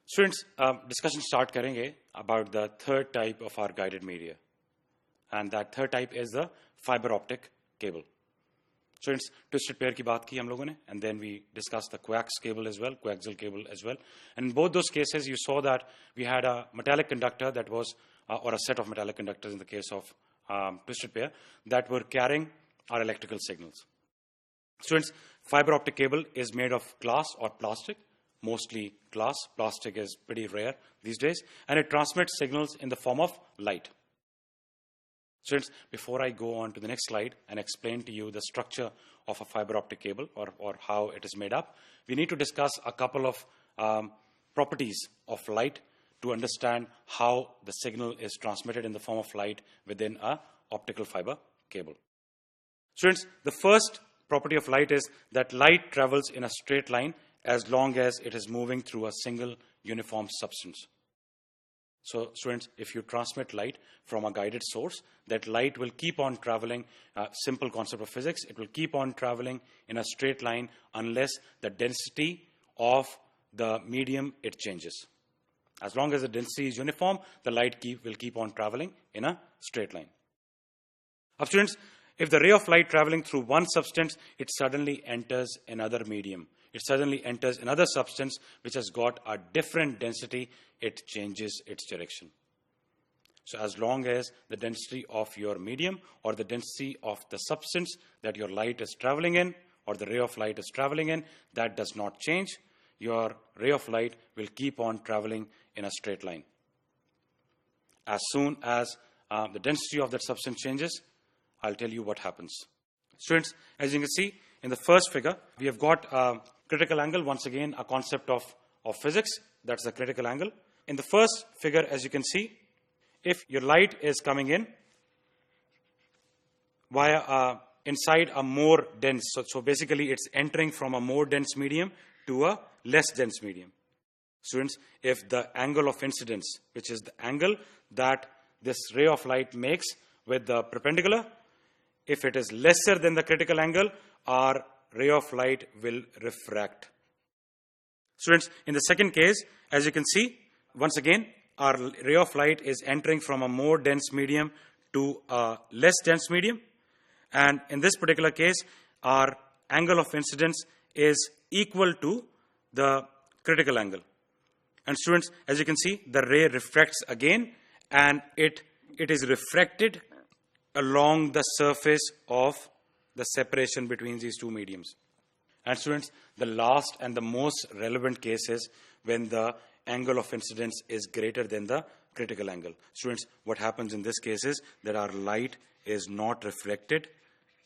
Students, discussion start करेंगे about the third type of our guided media, and that third type is the fiber optic cable. Students, twisted pair की बात की हम लोगों ने, and then we discussed the coax cable as well, coaxial cable as well. And in both those cases, you saw that we had a metallic conductor that was, or a set of metallic conductors in the case of twisted pair, that were carrying our electrical signals. Students, fiber optic cable is made of glass or plastic, mostly glass. Plastic is pretty rare these days, and it transmits signals in the form of light. Students, before I go on to the next slide and explain to you the structure of a fiber optic cable or how it is made up, we need to discuss a couple of properties of light to understand how the signal is transmitted in the form of light within an optical fiber cable. Students, the first property of light is that light travels in a straight line as long as it is moving through a single uniform substance. So, students, if you transmit light from a guided source, that light will keep on traveling, simple concept of physics, it will keep on traveling in a straight line unless the density of the medium, it changes. As long as the density is uniform, the light will keep on traveling in a straight line. Now, students, if the ray of light traveling through one substance, it suddenly enters another medium. It suddenly enters another substance which has got a different density, it changes its direction. So as long as the density of your medium or the density of the substance that your light is traveling in or the ray of light is traveling in, that does not change, your ray of light will keep on traveling in a straight line. As soon as the density of that substance changes, I'll tell you what happens. Students, as you can see in the first figure, we have got a critical angle, once again a concept of physics, that's the critical angle. In the first figure, as you can see, if your light is coming in via inside a more dense, so basically it's entering from a more dense medium to a less dense medium. Students, if the angle of incidence, which is the angle that this ray of light makes with the perpendicular, if it is lesser than the critical angle, our ray of light will refract. Students, in the second case, as you can see, once again, our ray of light is entering from a more dense medium to a less dense medium. And in this particular case, our angle of incidence is equal to the critical angle. And students, as you can see, the ray refracts again, and it is refracted along the surface of the separation between these two mediums. And students, the last and the most relevant case is when the angle of incidence is greater than the critical angle. Students, what happens in this case is that our light is not reflected.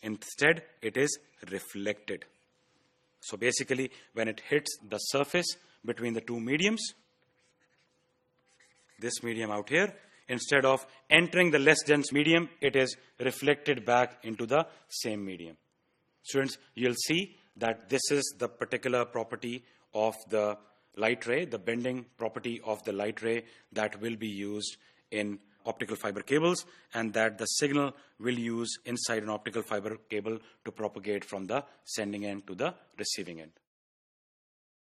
Instead, it is reflected. So basically, when it hits the surface between the two mediums, this medium out here, instead of entering the less dense medium, it is reflected back into the same medium. Students, you'll see that this is the particular property of the light ray, the bending property of the light ray that will be used in optical fiber cables, and that the signal will use inside an optical fiber cable to propagate from the sending end to the receiving end.